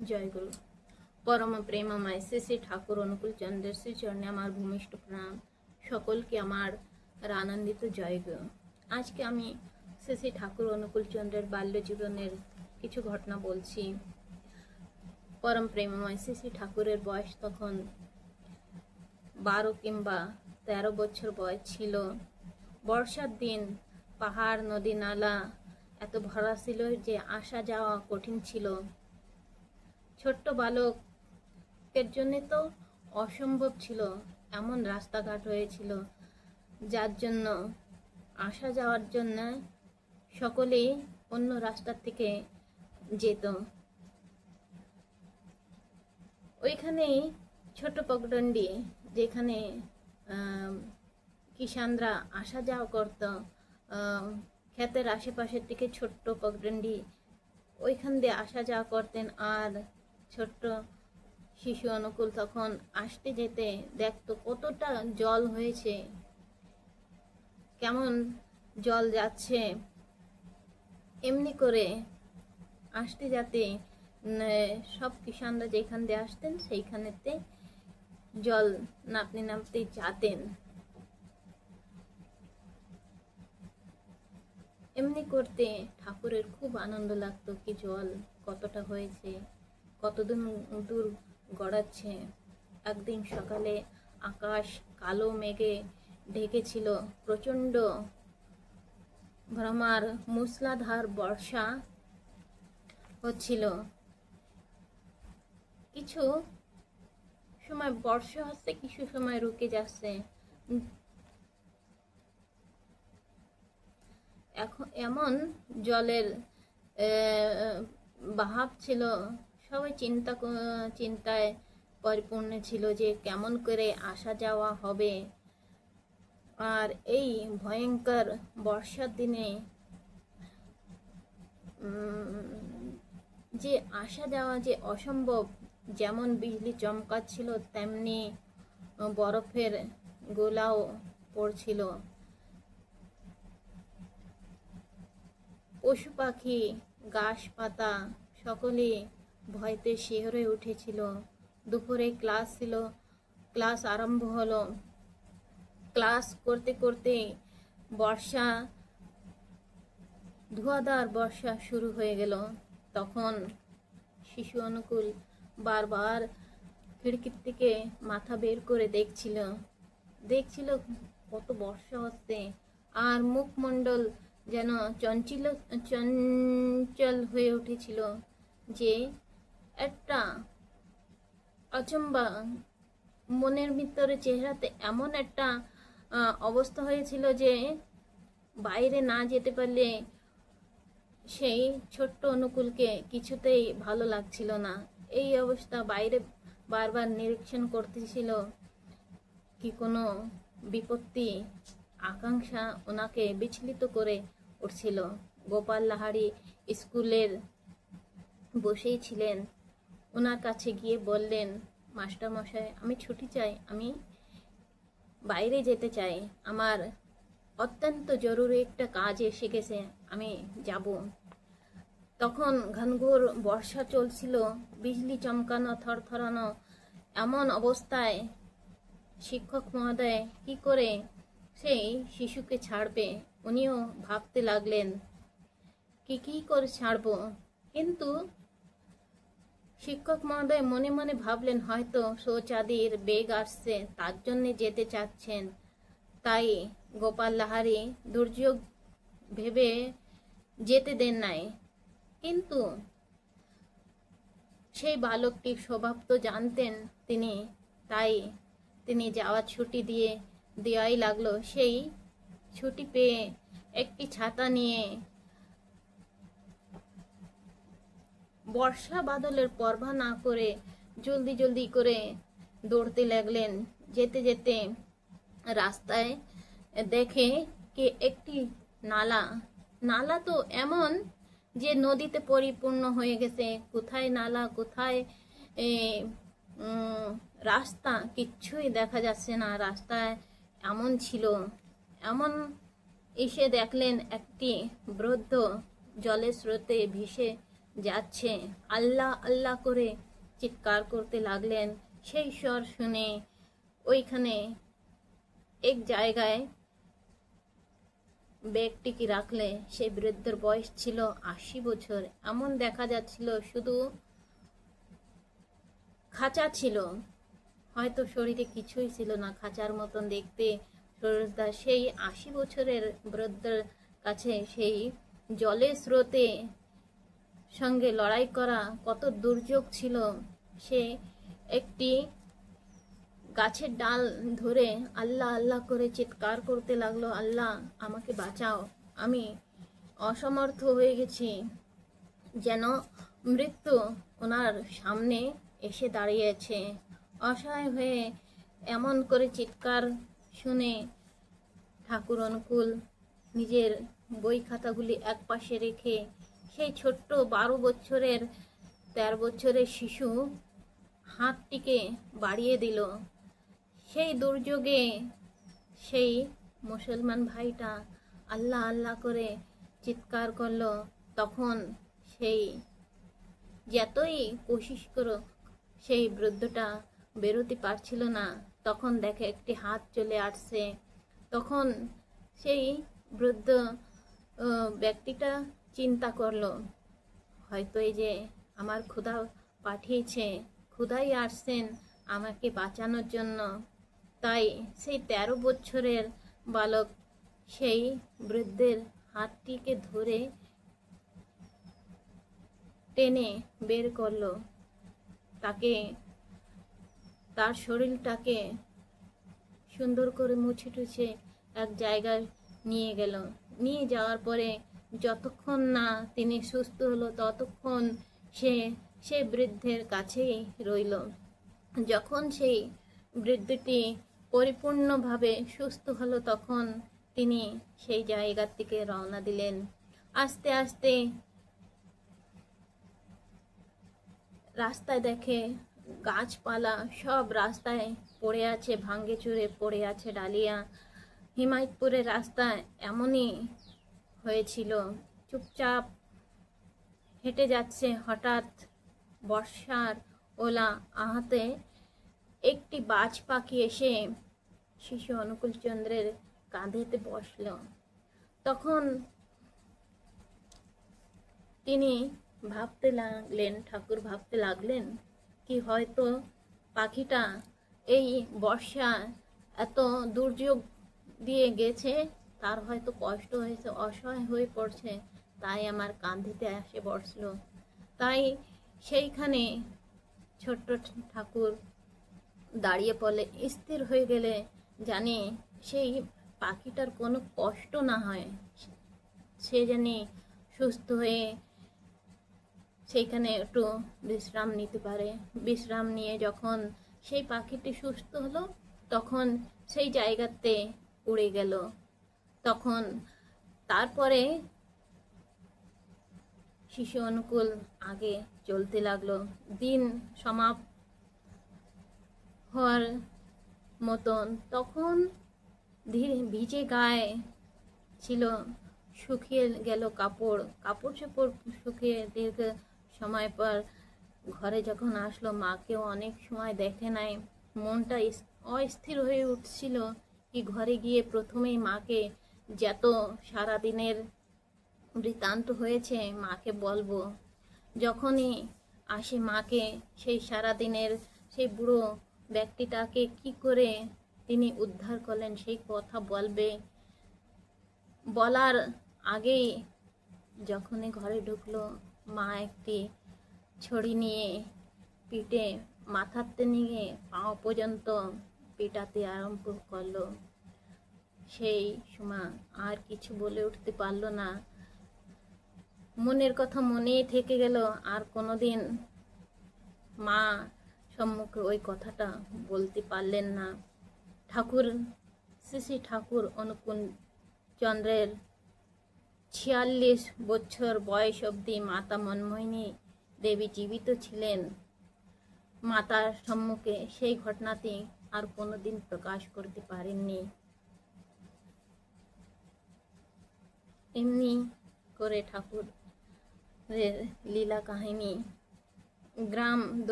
জয়গুরু। পরম প্রেমময় শ্রী শ্রী ঠাকুর অনুকূল চন্দ্রের শ্রী চরণে আমার ভূমিষ্ঠ প্রণাম। সকলকে আমার আনন্দিত জয়গুরু। আজকে আমি শ্রী শ্রী ঠাকুর অনুকূল চন্দ্রের বাল্য জীবনের কিছু ঘটনা বলছি। পরম প্রেমময় শ্রী শ্রী ঠাকুরের বয়স তখন 12 কিংবা 13 বছর বয়স ছিল। বর্ষার দিন পাহাড় নদী নালা এত ভরা ছিল যে আসা যাওয়া কঠিন ছিল। ছোট্ট বালকের জন্য তো অসম্ভব ছিল, এমন রাস্তাঘাট হয়েছিল যার জন্য আসা যাওয়ার জন্য সকলেই অন্য রাস্তার থেকে যেত। ওইখানেই ছোট পগডন্ডি, যেখানে কিষানরা আসা যাওয়া করত, ক্ষেতের আশেপাশের দিকে ছোট্ট পগডন্ডি, ওইখান দিয়ে আসা যাওয়া করতেন। আর ছোট্ট শিশু অনুকূল তখন আসতে যেতে দেখতো কতটা জল হয়েছে, কেমন জল যাচ্ছে। এমনি করে আসতে যাতে সব কিষানরা যেখান দিয়ে আসতেন সেইখানেতে জল নাপতে নাপতে যেতেন। এমনি করতে ঠাকুরের খুব আনন্দ লাগতো কি জল কতটা হয়েছে, কতদিন দূর গড়াচ্ছে। একদিন সকালে আকাশ কালো মেঘে ঢেকেছিল, প্রচণ্ড ভ্রমার মুষলধার বর্ষা হচ্ছিল। কিছু সময় বর্ষা হচ্ছে, কিছু সময় রুকে যাচ্ছে। এখন এমন জলের বাহাব ছিল, সবাই চিন্তায় পরিপূর্ণ ছিল যে কেমন করে আসা যাওয়া হবে। আর এই ভয়ঙ্কর বর্ষার দিনে যে আসা যাওয়া যে অসম্ভব। যেমন বিজলি চমকাচ্ছিল তেমনি বরফের গোলাও পড়ছিল। পশু পাখি গাছপাতা সকলে ভয়তে শিহরে উঠেছিল। দুপুরে ক্লাস ছিল, ক্লাস আরম্ভ হলো। ক্লাস করতে করতে বর্ষা, ধোঁয়াধার বর্ষা শুরু হয়ে গেল। তখন শিশু অনুকূল বারবার খিড়কির থেকে মাথা বের করে দেখছিল কত বর্ষা হচ্ছে। আর মুখমণ্ডল যেন চঞ্চল হয়ে উঠেছিল, যে একটা অচম্বা মনের ভিতরে চেহারাতে এমন একটা অবস্থা হয়েছিল যে বাইরে না যেতে পারলে সেই ছোট্ট অনুকূলকে কিছুতেই ভালো লাগছিল না। এই অবস্থা বাইরে বারবার নিরীক্ষণ করতেছিল কি কোনো বিপত্তি আকাঙ্ক্ষা ওনাকে বিচলিত করে উঠছিল। গোপাল লাহারি স্কুলের বসেই ছিলেন। ওনার কাছে গিয়ে বললেন, মাস্টার মশাই, আমি ছুটি চাই, আমি বাইরে যেতে চাই, আমার অত্যন্ত জরুরি একটা কাজ এসে গেছে, আমি যাব। তখন ঘনঘোর বর্ষা চলছিল, বিজলি চমকানো, থরথরানো। এমন অবস্থায় শিক্ষক মহোদয় কি করে সেই শিশুকে ছাড়বে? উনিও ভাবতে লাগলেন কি করে ছাড়বো। কিন্তু শিক্ষক মহোদয় মনে মনে ভাবলেন হয়তো শৌচাদির বেগ আসছে, তার জন্যে যেতে চাচ্ছেন। তাই গোপাল লাহারি দুর্যোগ ভেবে যেতে দেন নাই। কিন্তু সেই বালকটির স্বভাব তো জানতেন তিনি, তাই তিনি যাওয়ার ছুটি দেওয়াই লাগলো। সেই ছুটি পেয়ে একটি ছাতা নিয়ে বর্ষা বাদলের পরোয়া না করে জলদি করে দৌড়তে লাগলেন। যেতে যেতে রাস্তায় দেখে কি একটি নালা তো এমন যে নদীতে পরিপূর্ণ হয়ে গেছে। কোথায় নালা, কোথায় রাস্তা, কিচ্ছুই দেখা যাচ্ছে না। রাস্তায় এমন ছিল, এমন এসে দেখলেন একটি বৃদ্ধ জলের স্রোতে ভেসে যাচ্ছে, আল্লাহ আল্লাহ করে চিৎকার করতে লাগলেন। সেই স্বর শুনে ওইখানে এক জায়গায় ব্যক্তিকে রাখলে। সেই বৃদ্ধের বয়স ছিল 80 বছর। এমন দেখা যাচ্ছিল, শুধু খাঁচা ছিল, হয়তো শরীরে কিছুই ছিল না, খাঁচার মতন দেখতে সরোজদা। সেই 80 বছরের বৃদ্ধের কাছে সেই জলের স্রোতে সঙ্গে লড়াই করা কত দুর্যোগ ছিল। সে একটি গাছের ডাল ধরে আল্লাহ আল্লাহ করে চিৎকার করতে লাগলো, আল্লাহ আমাকে বাঁচাও, আমি অসমর্থ হয়ে গেছি। যেন মৃত্যু ওনার সামনে এসে দাঁড়িয়েছে। অসহায় হয়ে এমন করে চিৎকার শুনে ঠাকুর অনুকূল নিজের বই খাতাগুলি এক পাশে রেখে সেই ছোট্ট 12 বছরের 13 বছরের শিশু হাতটিকে বাড়িয়ে দিল। সেই দুর্যোগে সেই মুসলমান ভাইটা আল্লাহ আল্লাহ করে চিৎকার করলো। তখন সেই যতই কোশিশ করো সেই বৃদ্ধটা বেরোতে পারছিল না। তখন দেখে একটি হাত চলে আসছে। তখন সেই বৃদ্ধ ব্যক্তিটা চিন্তা করলো, হয়তো এই যে আমার খোদা পাঠিয়েছে, খোদাই আসছেন আমাকে বাঁচানোর জন্য। তাই সেই 13 বছরের বালক সেই বৃদ্ধের হাতটিকে ধরে টেনে বের করলো, তাকে তার শরীরটাকে সুন্দর করে মুছে টুছে এক জায়গায় নিয়ে গেল। নিয়ে যাওয়ার পরে যতক্ষণ না তিনি সুস্থ হলো ততক্ষণ সেই বৃদ্ধের কাছেই রইল। যখন সেই বৃদ্ধটি পরিপূর্ণভাবে সুস্থ হলো তখন তিনি সেই জায়গা থেকে রওনা দিলেন। আস্তে আস্তে রাস্তায় দেখে গাছপালা সব রাস্তায় পড়ে আছে, ভাঙ্গে চুরে পড়ে আছে ডালিয়া। হিমায়তপুরের রাস্তা এমনই হয়েছিল, চুপচাপ হেঁটে যাচ্ছে। হঠাৎ বর্ষার ওলা আহাতে একটি বাজ পাখি এসে শিশু অনুকূল চন্দ্রের কাঁধেতে বসল। তখন তিনি ভাবতে লাগলেন, ঠাকুর ভাবতে লাগলেন কি হয়তো পাখিটা এই বর্ষা এত দুর্যোগ দিয়ে গেছে, তার হয়তো কষ্ট হয়েছে, অসহায় হয়ে পড়ছে, তাই আমার কাঁধেতে এসে বসলো। তাই সেইখানে ছোট্ট ঠাকুর দাঁড়িয়ে পড়লে, স্থির হয়ে গেলে জানে সেই পাখিটার কোনো কষ্ট না হয়, সে জানে সুস্থ হয়ে সেইখানে একটু বিশ্রাম নিতে পারে। বিশ্রাম নিয়ে যখন সেই পাখিটি সুস্থ হলো তখন সেই জায়গাতে উড়ে গেল। তখন তারপরে শিশু অনুকূল আগে চলতে লাগলো। দিন সমাপ্ত হওয়ার মতন তখন ধীরে ভিজে গায়ে ছিল, শুকিয়ে গেল কাপড় চোপড় শুকিয়ে দীর্ঘ সময় পর ঘরে যখন আসলো, মাকেও অনেক সময় দেখে নাই। মনটা অস্থির হয়ে উঠছিল কি ঘরে গিয়ে প্রথমেই মাকে যত সারাদিনের বৃত্তান্ত হয়েছে মাকে বলবো। যখনই আসে মাকে সেই সারাদিনের সেই বুড়ো ব্যক্তিটাকে কি করে তিনি উদ্ধার করলেন সেই কথা বলবে। বলার আগেই যখনই ঘরে ঢুকলো, মা একটি ছড়ি নিয়ে পিঠে মাথাতে নিয়ে পাও পর্যন্ত পিটাতে আরম্ভ করলো। সেই সময় আর কিছু বলে উঠতে পারলো না, মনের কথা মনেই থেকে গেল। আর কোনোদিন মা সম্মুখে ওই কথাটা বলতে পারলেন না। ঠাকুর শ্রী ঠাকুর অনুকূল চন্দ্রের 46 বছর বয়স অবধি মাতা মনমোহিনী দেবী জীবিত ছিলেন। মাতার সম্মুখে সেই ঘটনাটি আর কোনোদিন প্রকাশ করতে পারেননি। এমনি করে ঠাকুর লীলা কাহিনী।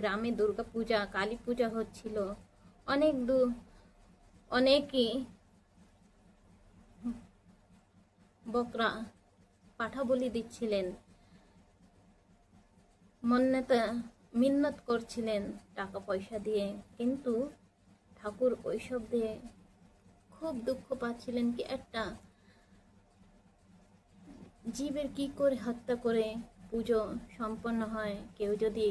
গ্রামে দুর্গা পূজা, কালী পূজা হচ্ছিল। অনেকই বকরা পাঠা বলি দিচ্ছিলেন, মিন্নত করছিলেন টাকা পয়সা দিয়ে, কিন্তু ঠাকুর ওইসব দিয়ে খুব দুঃখ পাচ্ছিলেন কি একটা জীবের কি করে হত্যা করে পুজো সম্পন্ন হয়। কেউ যদি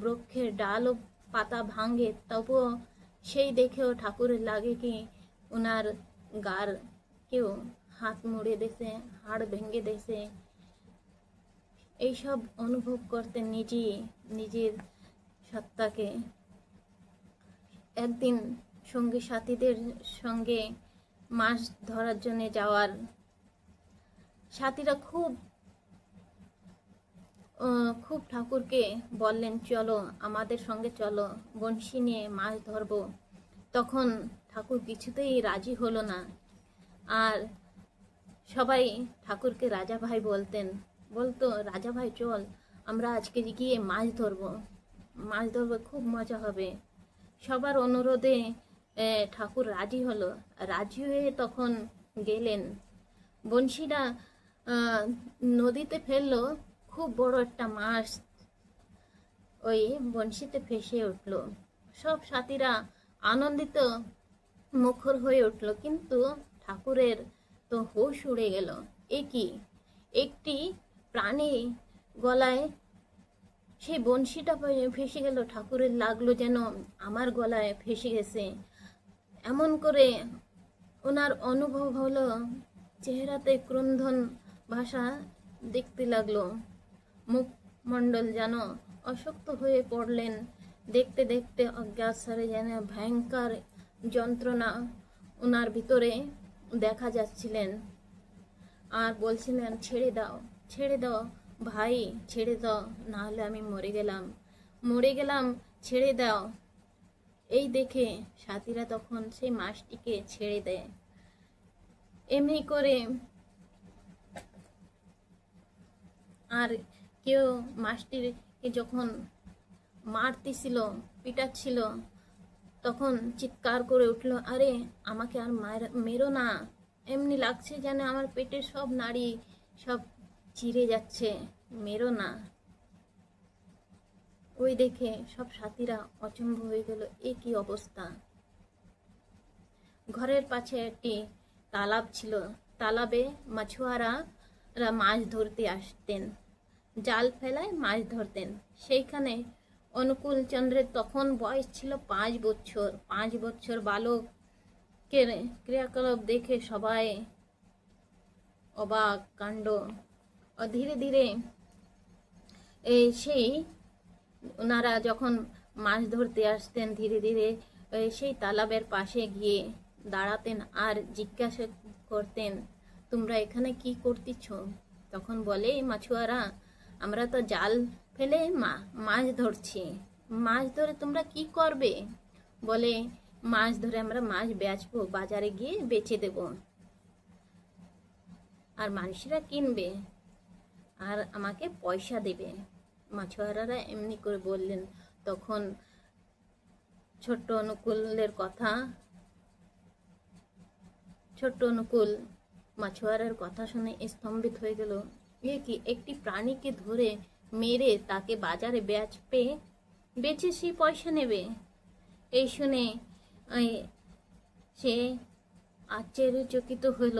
বৃক্ষের ডাল ও পাতা ভাঙে তবুও সেই দেখেও ঠাকুরের লাগে কি ওনার গার কেউ হাত মুড়ে দেছে, হাড় ভেঙে দেছে। এইসব অনুভব করতে নিজের সত্তাকে। একদিন সঙ্গী সাথীদের সঙ্গে মাছ ধরার জন্য যাওয়ার সাথীরা খুব ঠাকুরকে বললেন, চলো আমাদের সঙ্গে চলো, বঁড়শি নিয়ে মাছ ধরবো। তখন ঠাকুর কিছুতেই রাজি হলো না। আর সবাই ঠাকুরকে রাজা ভাই বলতো, রাজা ভাই চল, আমরা আজকে গিয়ে মাছ ধরবো, খুব মজা হবে। সবার অনুরোধে ঠাকুর রাজি হলো। রাজি হয়ে তখন গেলেন। বঁড়শিটা নদীতে ফেললো, খুব বড় একটা মাছ ওই বঁড়শিতে ভেসে উঠলো। সব সাথীরা আনন্দিত মুখর হয়ে উঠল, কিন্তু ঠাকুরের তো হুঁশ উড়ে গেল। কি একটি প্রাণী গলায় সেই বঁড়শিটা ফেসে গেল। ঠাকুরের লাগলো যেন আমার গলায় ফেসে গেছে, এমন করে ওনার অনুভব হলো। চেহারাতে ক্রন্দন ভাষা দেখতে লাগলো, মুখমণ্ডল যেন অশক্ত হয়ে পড়লেন। দেখতে দেখতে অজ্ঞাতসারে যেন ভয়ঙ্কর যন্ত্রণা ওনার ভিতরে দেখা যাচ্ছিলেন। আর বলছিলেন, ছেড়ে দাও ভাই, ছেড়ে দাও, না হলে আমি মরে গেলাম, ছেড়ে দাও। এই দেখে সাথীরা তখন সেই মাছটিকে ছেড়ে দেয়। এমনি করে আর কেউ মাছটিকে যখন মারতেছিল, পিটাচ্ছিল, তখন চিৎকার করে উঠলো, আরে আমাকে আর মেরো না, এমনি লাগছে যেন আমার পেটের সব নাড়ি সব চিরে যাচ্ছে, মেরো না। ওই দেখে সব সাথীরা অচম্ভ হয়ে গেল, এ কি অবস্থা। ঘরের পাশে একটি তালাব ছিল। তালাবে মাছুয়ারারা মাছ ধরতে আসতেন, জাল ফেলায় মাছ ধরতেন। সেইখানে অনুকূল চন্দ্রের তখন বয়স ছিল 5 বছর। 5 বছর বালকের ক্রিয়াকলাপ দেখে সবাই অবাক কাণ্ড। ধীরে ধীরে সেই ওনারা যখন মাছ ধরতে আসতেন, ধীরে ধীরে সেই তালাবের পাশে গিয়ে দাঁড়াতেন আর জিজ্ঞাসা করতেন, তোমরা এখানে কি করতেছ? তখন বলে মাছুয়ারা, আমরা তো জাল ফেলে মাছ ধরছি। মাছ ধরে তোমরা কি করবে? বলে, মাছ ধরে আমরা মাছ বেচবো, বাজারে গিয়ে বেচে দেব, আর মানুষেরা কিনবে আর আমাকে পয়সা দেবে। মাছুয়ারারা এমনি করে বললেন। তখন ছোট্ট অনুকূল মাছুয়ারার কথা শুনে স্তম্ভিত হয়ে গেল। এ কি, একটি প্রাণীকে ধরে মেরে তাকে বাজারে বেচে সে পয়সা নেবে? এই শুনে সে আশ্চর্যচকিত হইল,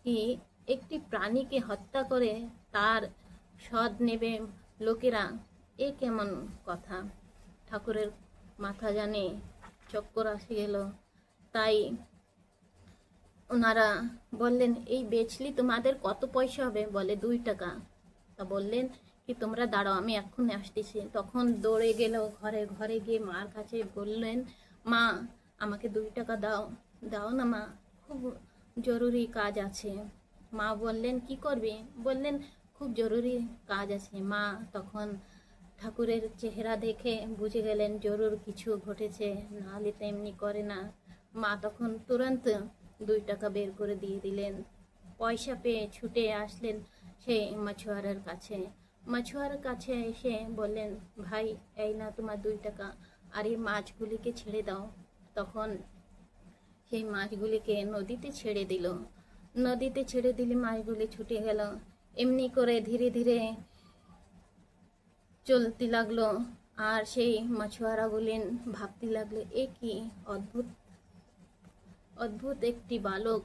কি একটি প্রাণীকে হত্যা করে তার স্বাদ নেবে লোকেরা, এ কেমন কথা। ঠাকুরের মাথা জানে চক্কর আসে গেল। তাই ওনারা বললেন, এই বেচলি তোমাদের কত পয়সা হবে? বলে 2 টাকা। তা বললেন কি, তোমরা দাঁড়াও, আমি এক্ষুনি আসতেছি। তখন দৌড়ে গেল ঘরে গিয়ে মার কাছে বললেন, মা আমাকে 2 টাকা দাও না মা, খুব জরুরি কাজ আছে। মা বললেন, কি করবে? বললেন, খুব জরুরি কাজ আছে। মা তখন ঠাকুরের চেহারা দেখে বুঝে গেলেন জরুর কিছু ঘটেছে, নাহলে তো এমনি করে না। মা তখন তুরন্ত 2 টাকা বের করে দিয়ে দিলেন। পয়সা পেয়ে ছুটে আসলেন সেই মাছুয়ারার কাছে। মাছুয়ারার কাছে এসে বললেন, ভাই এই না তোমার 2 টাকা, আর এই মাছগুলিকে ছেড়ে দাও। তখন সেই মাছগুলিকে নদীতে ছেড়ে দিল। নদীতে ছেড়ে দিলে মাছগুলি ছুটে গেল। এমনি করে ধীরে ধীরে চলতে লাগলো। আর সেই মাছুয়ারাগুলি ভাবতে লাগলো, এ কি অদ্ভুত অদ্ভুত একটি বালক,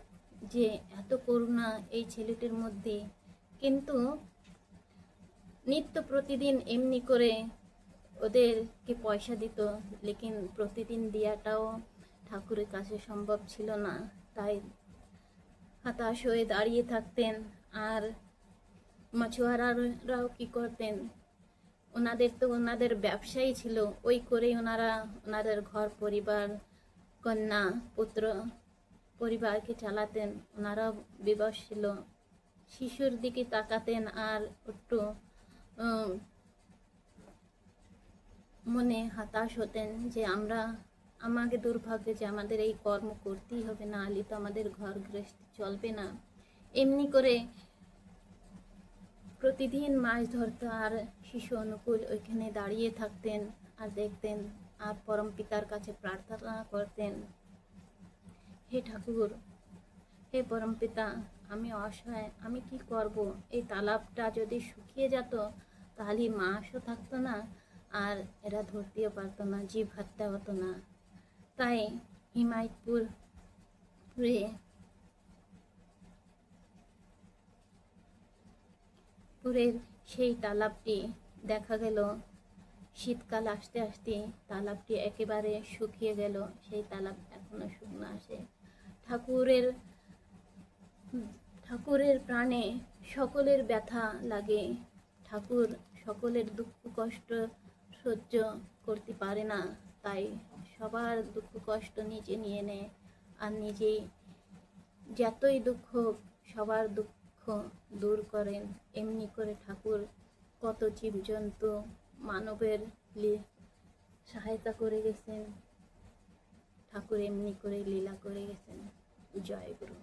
যে এত করুণা এই ছেলেটির মধ্যে। কিন্তু নিত্য প্রতিদিন এমনি করে ওদেরকে পয়সা দিত, লেকিন প্রতিদিন দেওয়াটাও ঠাকুরের কাছে সম্ভব ছিল না। তাই হতাশ হয়ে দাঁড়িয়ে থাকতেন। আর মাছুয়ারারাও কি করতেন, ওনাদের তো ওনাদের ব্যবসাই ছিল, ওই করেই ওনারা ওনাদের ঘর পরিবার, কন্যা পুত্র পরিবারকে চালাতেন। ওনারাও বিবশ ছিল, শিশুর দিকে তাকাতেন আর একটু মনে হতাশ হতেন যে আমাকে দুর্ভাগ্য যে আমাদের এই কর্ম করতেই হবে, না হলে তো আমাদের ঘর গৃহস্থী চলবে না। এমনি করে প্রতিদিন মাছ ধরতো আর শিশু অনুকূল ওইখানে দাঁড়িয়ে থাকতেন আর দেখতেন আর পরম পিতার কাছে প্রার্থনা করতেন, হে ঠাকুর, হে পরম পিতা, আমি অসহায়, আমি কি করব? এই তালাবটা যদি শুকিয়ে যেত তাহলে মাছও থাকতো না, আর এরা ধরতেও পারতো না, জীব হত্যা হতো না। তাই হিমায়তপুরের সেই তালাবটি দেখা গেল শীতকাল আসতে আসতে তালাবটি একেবারে শুকিয়ে গেল। সেই তালাব এখনো শুকনো আছে। ঠাকুরের প্রাণে সকলের ব্যথা লাগে। ঠাকুর সকলের দুঃখ কষ্ট সহ্য করতে পারে না, তাই সবার দুঃখ কষ্ট নিজে নিয়ে নেয় আর নিজেই যতই দুঃখ সবার দুঃখ দূর করেন। এমনি করে ঠাকুর কত জীবজন্তু মানবের সহায়তা করে গেছেন। ঠাকুর এমনি করে লীলা করে গেছেন। জয় গুরু।